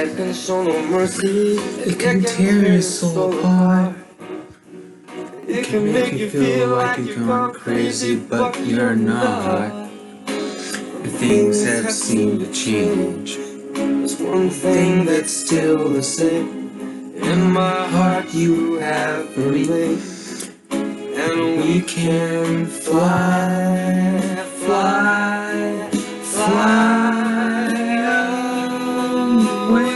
life can show no mercy. It can tear your soul apart. It can make you feel like you're gone crazy, but you're not. Things have seemed to change. There's one thing that's still the same. In my heart you have remained. And we can fly, fly, fly away.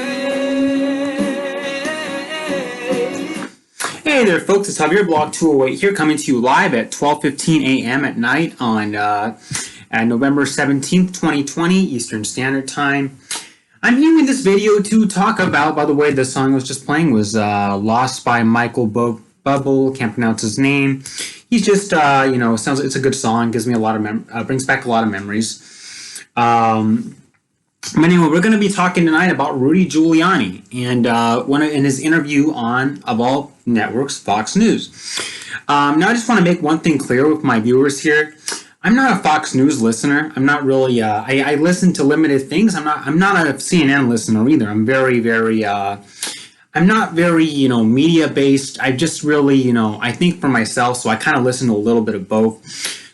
Hey there, folks. It's Javier Blog 208 here, coming to you live at 12:15 a.m. at night on November 17th, 2020, Eastern Standard Time. I'm here in this video to talk about, by the way, the song I was just playing was Lost by Michael Bubble. Can't pronounce his name. He's just, sounds it's a good song. Gives me a lot of brings back a lot of memories. Anyway, we're going to be talking tonight about Rudi Giuliani and in his interview on, of all networks, Fox News. Now, I just want to make one thing clear with my viewers here. I'm not a Fox News listener. I'm not really. I listen to limited things. I'm not a CNN listener either. I'm very, very. I'm not very, media based. I just really, I think for myself. So I kind of listen to a little bit of both.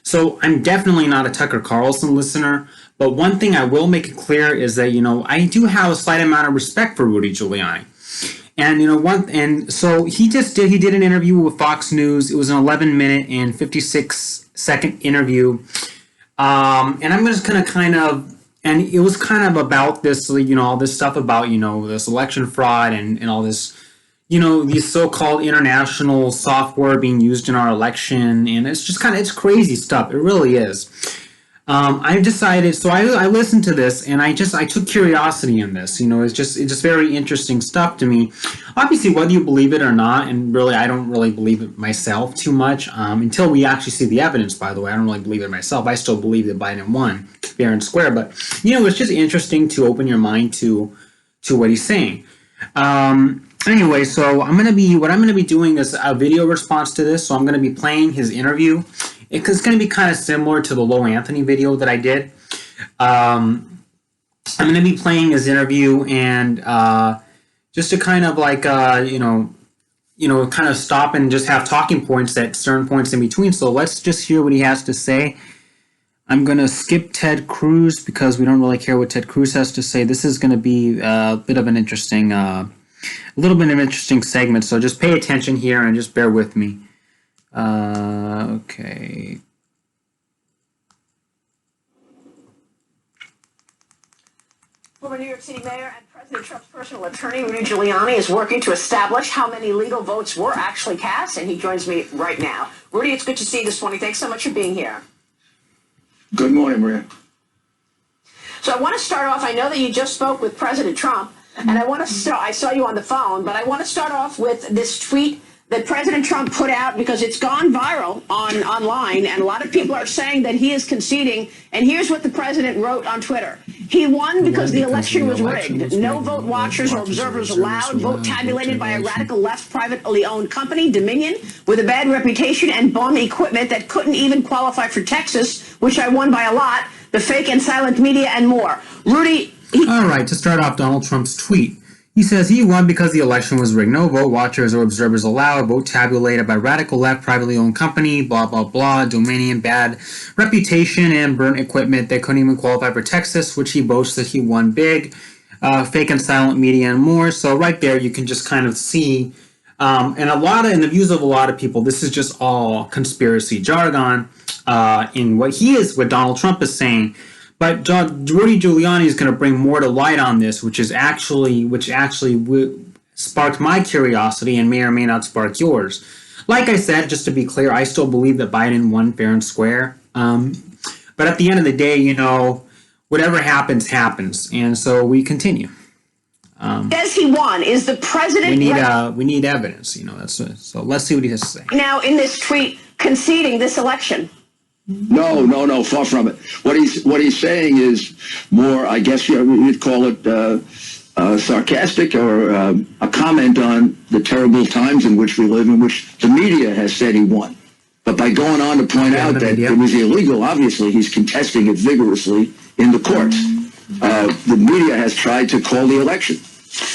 So I'm definitely not a Tucker Carlson listener. But one thing I will make it clear is that I do have a slight amount of respect for Rudi Giuliani. And so he did an interview with Fox News. It was an 11-minute and 56-second interview. And I'm just going to and it was kind of about this, all this stuff about, this election fraud and all this, these so-called international software being used in our election. And it's just it's crazy stuff. It really is. I decided, so I listened to this and I took curiosity in this, it's just very interesting stuff to me. Obviously, whether you believe it or not, and really, I don't really believe it myself too much, until we actually see the evidence, by the way. I don't really believe it myself. I still believe that Biden won fair and square, but, it's just interesting to open your mind to what he's saying. Anyway, so what I'm going to be doing is a video response to this, so I'm going to be playing his interview. It's going to be kind of similar to the Low Anthony video that I did. I'm going to be playing his interview and just to kind of kind of stop and just have talking points at certain points in between. So let's just hear what he has to say. I'm going to skip Ted Cruz because we don't really care what Ted Cruz has to say. This is going to be a bit of an interesting, little bit of an interesting segment. So just pay attention here and just bear with me. Okay. Former New York City Mayor and President Trump's personal attorney, Rudi Giuliani, is working to establish how many legal votes were actually cast, and he joins me right now. Rudi, it's good to see you this morning. Thanks so much for being here. Good morning, Maria. So I want to start off, I know that you just spoke with President Trump, and I saw you on the phone, but I want to start off with this tweet that President Trump put out because it's gone viral online, and a lot of people are saying that he is conceding. And here's what the president wrote on Twitter. He won because the election was rigged. No vote watchers or observers allowed. Vote tabulated by a radical left privately owned company, Dominion, with a bad reputation and bomb equipment that couldn't even qualify for Texas, which I won by a lot, the fake and silent media, and more. Rudi. All right, to start off Donald Trump's tweet. He says he won because the election was rigged. No vote watchers or observers allowed. Vote tabulated by radical left privately owned company. Blah, blah, blah. Dominion, bad reputation and burnt equipment that couldn't even qualify for Texas, which he boasts that he won big. Fake and silent media and more. So right there you can just kind of see, and in the views of a lot of people, this is just all conspiracy jargon in what Donald Trump is saying. But Rudi Giuliani is going to bring more to light on this, which actually sparked my curiosity and may or may not spark yours. Like I said, just to be clear, I still believe that Biden won fair and square. But at the end of the day, whatever happens, happens, and so we continue. Says he won. Is the president? We need evidence. So let's see what he has to say. Now, in this tweet, conceding this election. No, far from it. What he's saying is more, I guess you'd call it sarcastic or a comment on the terrible times in which we live, in which the media has said he won. But by going on to point out that it was illegal, obviously he's contesting it vigorously in the courts. The media has tried to call the election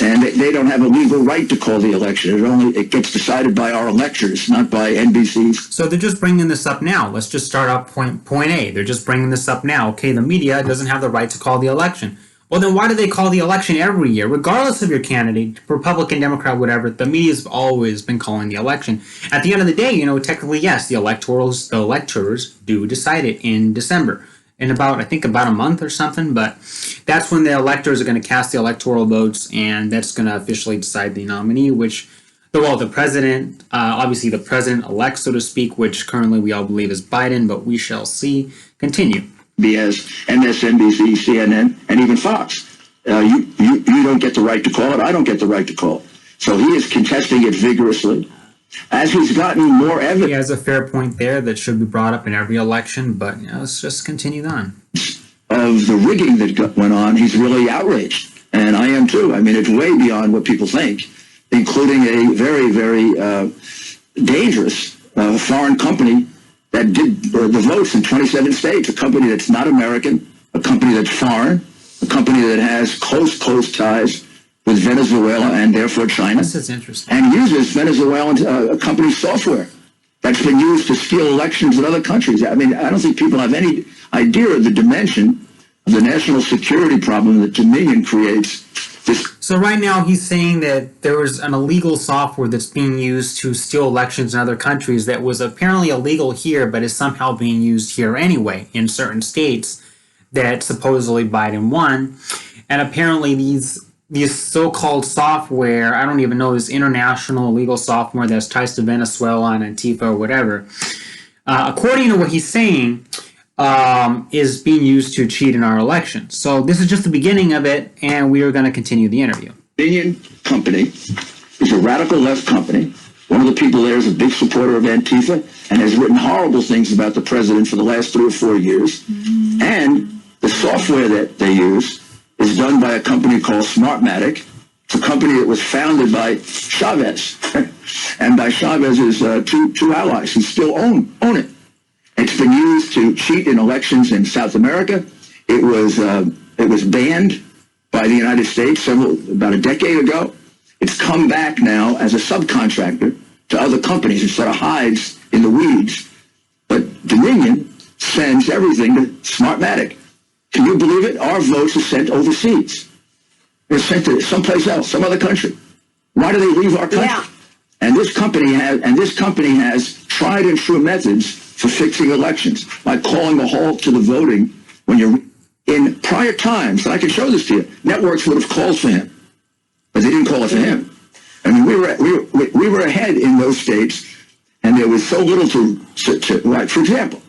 And they don't have a legal right to call the election. It gets decided by our electors, not by NBC's. So they're just bringing this up now. Let's just start off point A. They're just bringing this up now. Okay, the media doesn't have the right to call the election. Well, then why do they call the election every year? Regardless of your candidate, Republican, Democrat, whatever, the media's always been calling the election. At the end of the day, technically, yes, the electors do decide it in December. In I think about a month or something, but that's when the electors are going to cast the electoral votes, and that's going to officially decide the nominee, the president, obviously the president-elect, so to speak, which currently we all believe is Biden, but we shall see. Continue. BS, MSNBC, CNN, and even Fox. You don't get the right to call it. I don't get the right to call it. So he is contesting it vigorously. As he's gotten more evidence. He has a fair point there that should be brought up in every election, but let's just continue on. Of the rigging that went on, he's really outraged. And I am too. I mean, it's way beyond what people think, including a very, very dangerous foreign company that did the votes in 27 states, a company that's not American, a company that's foreign, a company that has close ties with Venezuela and therefore China. This is interesting. And uses Venezuelan company software that's been used to steal elections in other countries. I mean, I don't think people have any idea of the dimension of the national security problem that Dominion creates. So right now he's saying that there was an illegal software that's being used to steal elections in other countries that was apparently illegal here, but is somehow being used here anyway in certain states that supposedly Biden won. And apparently these so-called software, I don't even know, this international illegal software that's ties to Venezuela and Antifa or whatever, according to what he's saying, is being used to cheat in our election. So this is just the beginning of it, and we are going to continue the interview. Dominion Company is a radical left company. One of the people there is a big supporter of Antifa and has written horrible things about the president for the last 3 or 4 years. And the software that they use is done by a company called Smartmatic. It's a company that was founded by Chavez and by Chavez's two allies who still own it. It's been used to cheat in elections in South America. It was banned by the United States about a decade ago. It's come back now as a subcontractor to other companies. It sort of hides in the weeds. But Dominion sends everything to Smartmatic. Can you believe it? Our votes are sent overseas. They're sent to someplace else, some other country. Why do they leave our country? Yeah. And this company has tried and true methods for fixing elections, like calling a halt to the voting when you're in prior times. And I can show this to you. Networks would have called for him, but they didn't call it for him. I mean, we were ahead in those states, and there was so little to right. For example,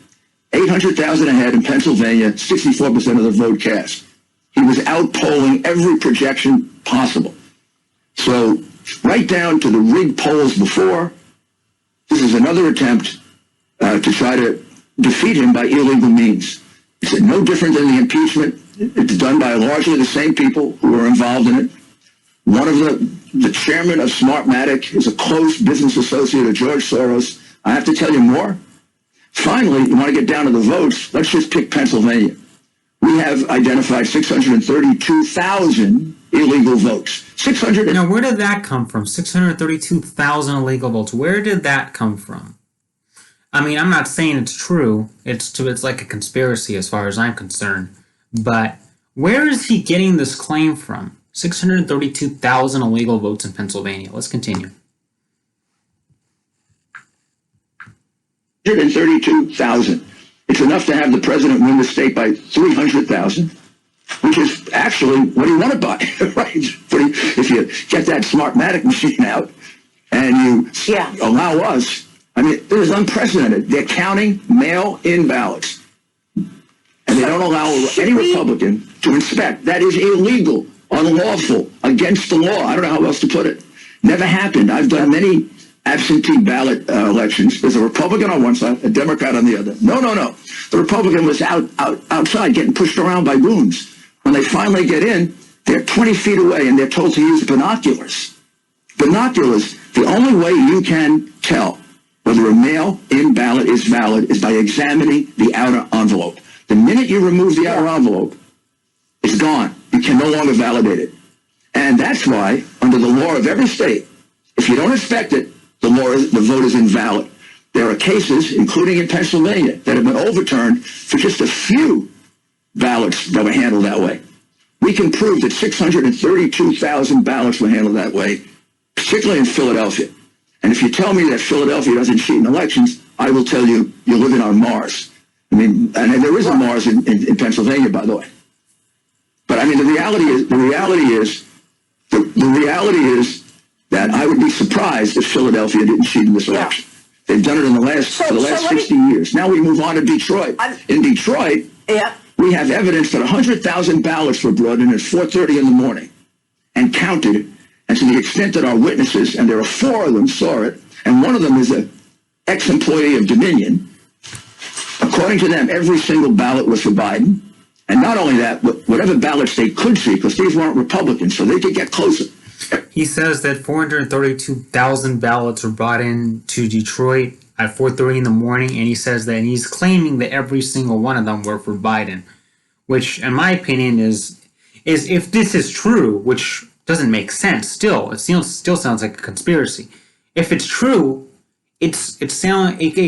800,000 ahead in Pennsylvania, 64% of the vote cast. He was out-polling every projection possible. So right down to the rigged polls before, this is another attempt to try to defeat him by illegal means. It's no different than the impeachment. It's done by largely the same people who were involved in it. One of the chairman of Smartmatic is a close business associate of George Soros. I have to tell you more. Finally, you want to get down to the votes, let's just pick Pennsylvania. We have identified 632,000 illegal votes. Now, where did that come from? 632,000 illegal votes. Where did that come from? I mean, I'm not saying it's true. It's like a conspiracy as far as I'm concerned. But where is he getting this claim from? 632,000 illegal votes in Pennsylvania. Let's continue. 132,000. It's enough to have the president win the state by 300,000, which is actually what he wanted by, right? If you get that Smartmatic machine out and you allow us, I mean, it is unprecedented. They're counting mail-in ballots, and they don't allow any Republican to inspect. That is illegal, unlawful, against the law. I don't know how else to put it. Never happened. I've done many absentee ballot elections. There's a Republican on one side, a Democrat on the other. No. The Republican was outside getting pushed around by goons. When they finally get in, they're 20 feet away and they're told to use binoculars. Binoculars, the only way you can tell whether a mail-in ballot is valid is by examining the outer envelope. The minute you remove the outer envelope, it's gone. You can no longer validate it. And that's why, under the law of every state, if you don't respect it, the vote is invalid. There are cases, including in Pennsylvania, that have been overturned for just a few ballots that were handled that way. We can prove that 632,000 ballots were handled that way, particularly in Philadelphia. And if you tell me that Philadelphia doesn't cheat in elections, I will tell you you're living on Mars. I mean, and there is a Mars in Pennsylvania, by the way. But I mean, the reality is that I would be surprised if Philadelphia didn't cheat in this election. They've done it in for the last 60 years. Now we move on to Detroit. In Detroit, we have evidence that 100,000 ballots were brought in at 4:30 in the morning and counted. And to the extent that our witnesses, and there are 4 of them, saw it, and one of them is an ex-employee of Dominion, according to them, every single ballot was for Biden. And not only that, but whatever ballots they could see, because these weren't Republicans, so they could get closer. He says that 432,000 ballots were brought in to Detroit at 4:30 in the morning, and he says that he's claiming that every single one of them were for Biden, which, in my opinion, is if this is true, which doesn't make sense. Still, it still sounds like a conspiracy. If it's true, it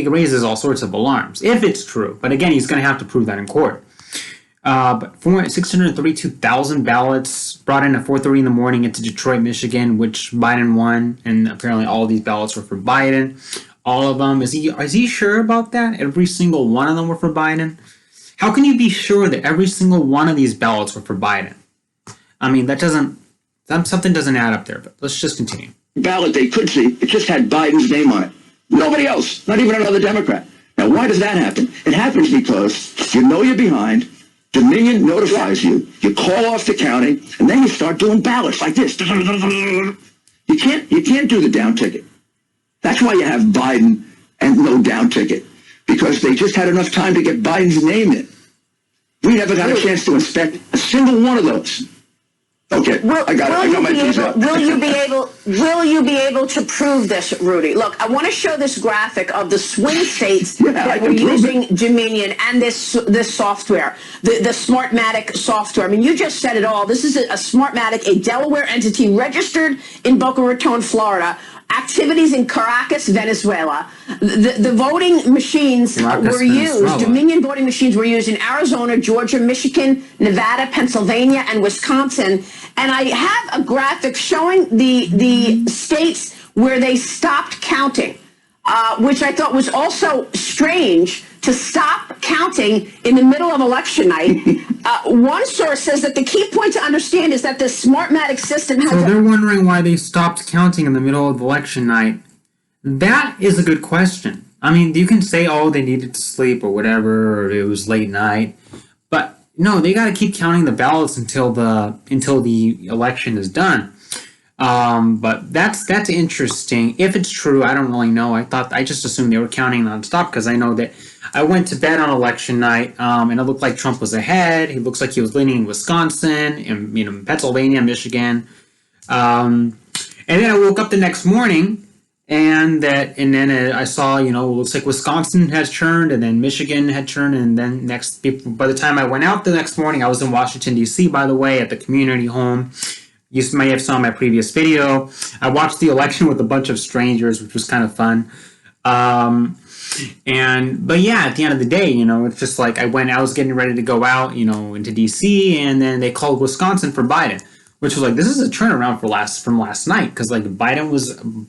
raises all sorts of alarms. If it's true, but again, he's going to have to prove that in court. But 632,000 ballots brought in at 4:30 in the morning into Detroit, Michigan, which Biden won, and apparently all these ballots were for Biden. All of them. Is he sure about that? Every single one of them were for Biden? How can you be sure that every single one of these ballots were for Biden? I mean, something doesn't add up there, but let's just continue. Ballot they could see, it just had Biden's name on it. Nobody else, not even another Democrat. Now, why does that happen? It happens because you know you're behind, Dominion notifies you, you call off the counting, and then you start doing ballots like this. You can't do the down ticket. That's why you have Biden and no down ticket, because they just had enough time to get Biden's name in. We never got a chance to inspect a single one of those. Okay, I got my piece out. Will you be able to prove this, Rudy? Look, I want to show this graphic of the swing states that were using Dominion and this software, the Smartmatic software. I mean, you just said it all. This is a Smartmatic, a Delaware entity registered in Boca Raton, Florida. Activities in Caracas, Venezuela. The voting machines were used. Dominion voting machines were used in Arizona, Georgia, Michigan, Nevada, Pennsylvania, and Wisconsin. And I have a graphic showing the states where they stopped counting, which I thought was also strange, to stop counting in the middle of election night. One source says that the key point to understand is that the Smartmatic system has... So they're wondering why they stopped counting in the middle of election night. That is a good question. I mean, you can say, oh, they needed to sleep or whatever, or it was late night. But no, they got to keep counting the ballots until the election is done. But that's interesting. If it's true, I don't really know. I just assumed they were counting nonstop, because I know that I went to bed on election night, and it looked like Trump was ahead. He looks like he was leaning in Wisconsin, in Pennsylvania, Michigan. And then I woke up the next morning, and then I saw, it looks like Wisconsin has turned, and then Michigan had turned, and then by the time I went out the next morning, I was in Washington, D.C., by the way, at the community home. You may have saw my previous video. I watched the election with a bunch of strangers, which was kind of fun. But yeah, at the end of the day, it's just like I was getting ready to go out, into DC, and then they called Wisconsin for Biden, which was like, this is a turnaround from last night, because like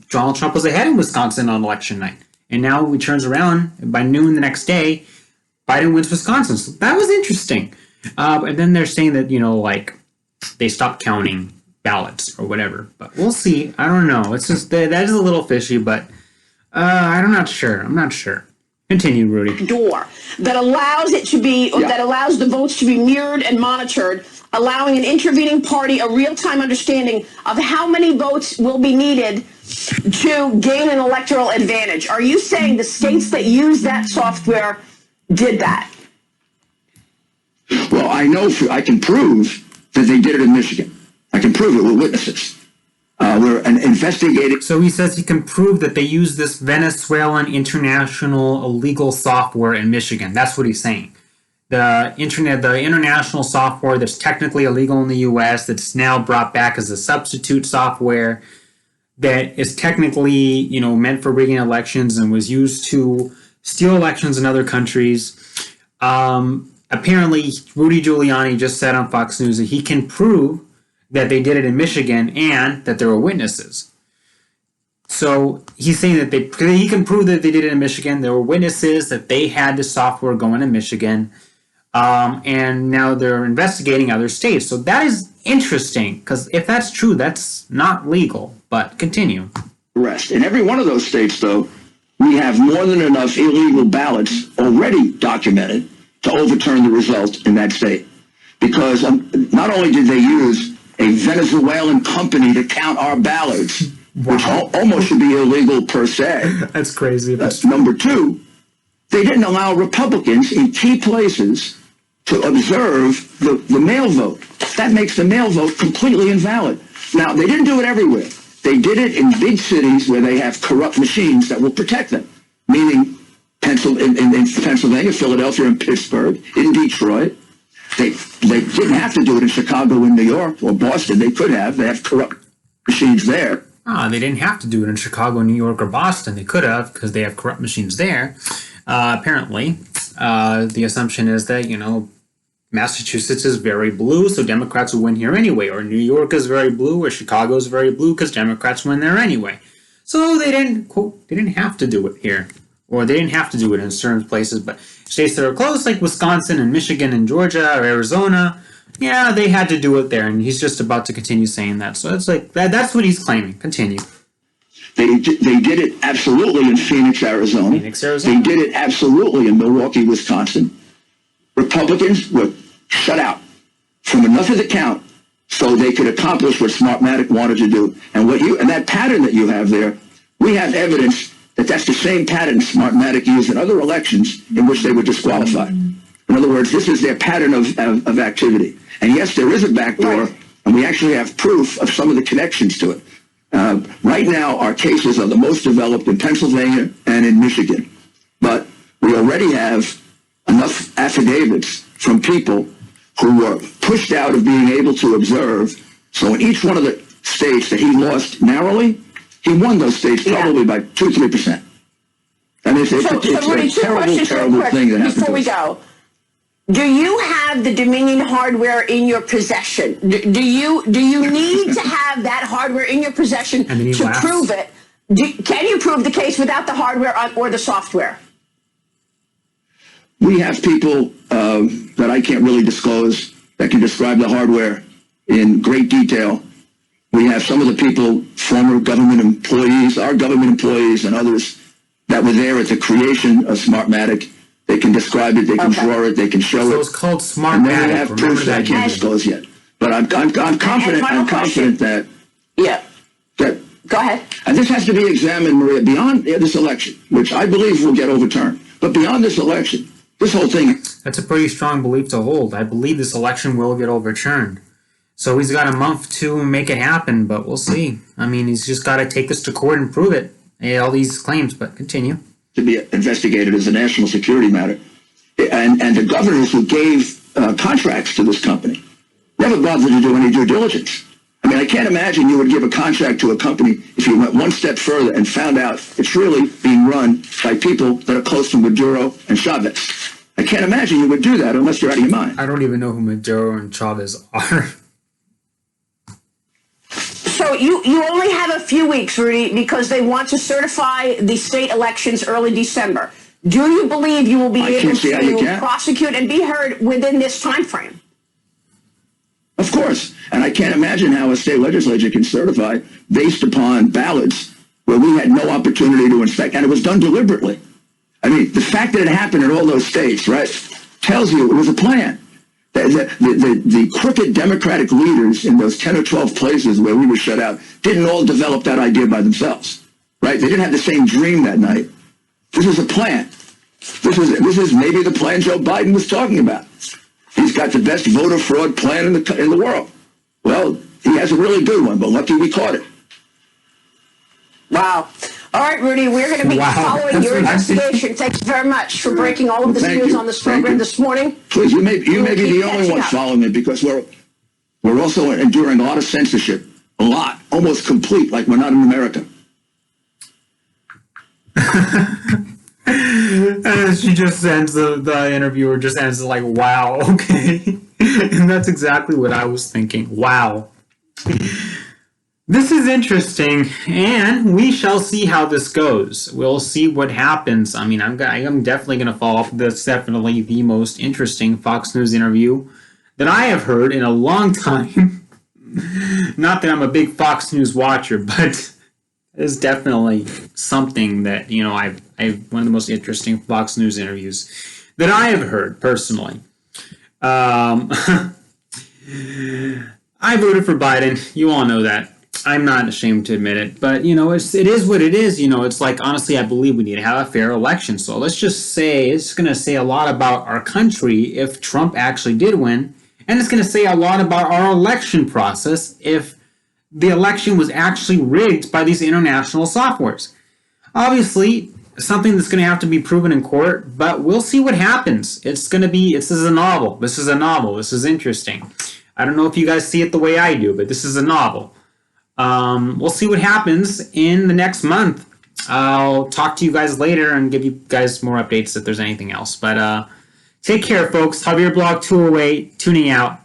Donald Trump was ahead in Wisconsin on election night, and now he turns around by noon the next day, Biden wins Wisconsin. So that was interesting. And then they're saying that they stopped counting ballots or whatever, but we'll see. I don't know. It's just that is a little fishy, but I'm not sure. Continue, Rudy. Door that allows that allows the votes to be mirrored and monitored, allowing an intervening party a real-time understanding of how many votes will be needed to gain an electoral advantage. Are you saying the states that use that software did that? Well, I can prove that they did it in Michigan. I can prove it with witnesses. We're investigating. So he says he can prove that they use this Venezuelan international illegal software in Michigan. That's what he's saying. the international software that's technically illegal in the U.S. that's now brought back as a substitute software that is technically, meant for rigging elections and was used to steal elections in other countries. Apparently, Rudy Giuliani just said on Fox News that he can prove that they did it in Michigan and that there were witnesses. So he's saying that he can prove that they did it in Michigan. There were witnesses that they had the software going in Michigan. And now they're investigating other states. So that is interesting, because if that's true, that's not legal. But continue. Arrest. In every one of those states, though, we have more than enough illegal ballots already documented to overturn the result in that state. Because not only did they use a Venezuelan company to count our ballots, which almost should be illegal per se. That's crazy. Number two, they didn't allow Republicans in key places to observe the mail vote. That makes the mail vote completely invalid. Now, they didn't do it everywhere. They did it in big cities where they have corrupt machines that will protect them, meaning in Pennsylvania, Philadelphia, and Pittsburgh, in Detroit. They didn't have to do it in Chicago and New York or Boston. They could have. They have corrupt machines there. They didn't have to do it in Chicago, New York, or Boston. They could have, because they have corrupt machines there. Apparently, the assumption is that, Massachusetts is very blue, so Democrats will win here anyway. Or New York is very blue, or Chicago is very blue, because Democrats win there anyway. So they didn't, quote, they didn't have to do it here. Or they didn't have to do it in certain places, but states that are close, like Wisconsin and Michigan and Georgia or Arizona, yeah, they had to do it there. And he's just about to continue saying that. So it's like, that's what he's claiming. Continue. They did it absolutely in Phoenix, Arizona. They did it absolutely in Milwaukee, Wisconsin. Republicans were shut out from enough of the count so they could accomplish what Smartmatic wanted to do. And that pattern that you have there, we have evidence that that's the same pattern Smartmatic used in other elections in which they were disqualified. In other words, this is their pattern of activity. And yes, there is a backdoor, and we actually have proof of some of the connections to it. Right now, our cases are the most developed in Pennsylvania and in Michigan. But we already have enough affidavits from people who were pushed out of being able to observe. So in each one of the states that he lost narrowly, he won those states probably by 2-3%. I mean, it's Rudy, a terrible, terrible thing that happened before we go. Do you have the Dominion hardware in your possession? Do you need to have that hardware in your possession to prove it? Can you prove the case without the hardware or the software? We have people that I can't really disclose that can describe the hardware in great detail. We have some of the people, former government employees, our government employees and others that were there at the creation of Smartmatic. They can describe it, they can draw it, they can show it. So it's called Smartmatic. And then we have proof that I can't disclose yet. But I'm confident that... Yeah. That, go ahead. And this has to be examined, Maria, beyond this election, which I believe will get overturned. But beyond this election, this whole thing... That's a pretty strong belief to hold. I believe this election will get overturned. So he's got a month to make it happen, but we'll see. I mean, he's just got to take this to court and prove it. All these claims, but continue. To be investigated as a national security matter. And the governors who gave contracts to this company never bothered to do any due diligence. I mean, I can't imagine you would give a contract to a company if you went one step further and found out it's really being run by people that are close to Maduro and Chavez. I can't imagine you would do that unless you're out of your mind. I don't even know who Maduro and Chavez are. So you only have a few weeks, Rudy, because they want to certify the state elections early December. Do you believe you will be able to prosecute and be heard within this time frame? Of course. And I can't imagine how a state legislature can certify based upon ballots where we had no opportunity to inspect. And it was done deliberately. I mean, the fact that it happened in all those states, right, tells you it was a plan. The crooked Democratic leaders in those 10 or 12 places where we were shut out didn't all develop that idea by themselves, right? They didn't have the same dream that night. This was a plan. This is maybe the plan Joe Biden was talking about. He's got the best voter fraud plan in the world. Well, he has a really good one, but lucky we caught it. Wow. All right, Rudy, we're going to be Wow. following your investigation. Thanks very much for breaking all of this Thank news you. on this Thank program you. this morning. Please, you may be keep the only catching ones up. following it, because we're also enduring a lot of censorship. A lot. Almost complete, like we're not in America. She just ends the interviewer just ends like, wow, okay. And that's exactly what I was thinking. Wow. This is interesting, and we shall see how this goes. We'll see what happens. I mean, I'm definitely going to follow up. That's definitely the most interesting Fox News interview that I have heard in a long time. Not that I'm a big Fox News watcher, but it's definitely something that, you know, I've one of the most interesting Fox News interviews that I have heard personally. I voted for Biden. You all know that. I'm not ashamed to admit it, but you know, it is what it is. You know, it's like, honestly, I believe we need to have a fair election. So let's just say it's going to say a lot about our country if Trump actually did win, and it's going to say a lot about our election process if the election was actually rigged by these international softwares. Obviously, something that's going to have to be proven in court, but we'll see what happens. This is a novel. This is interesting. I don't know if you guys see it the way I do, but this is a novel. We'll see what happens in the next month. I'll talk to you guys later and give you guys more updates if there's anything else. But take care, folks. Javier Blog 208, tuning out.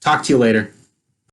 Talk to you later.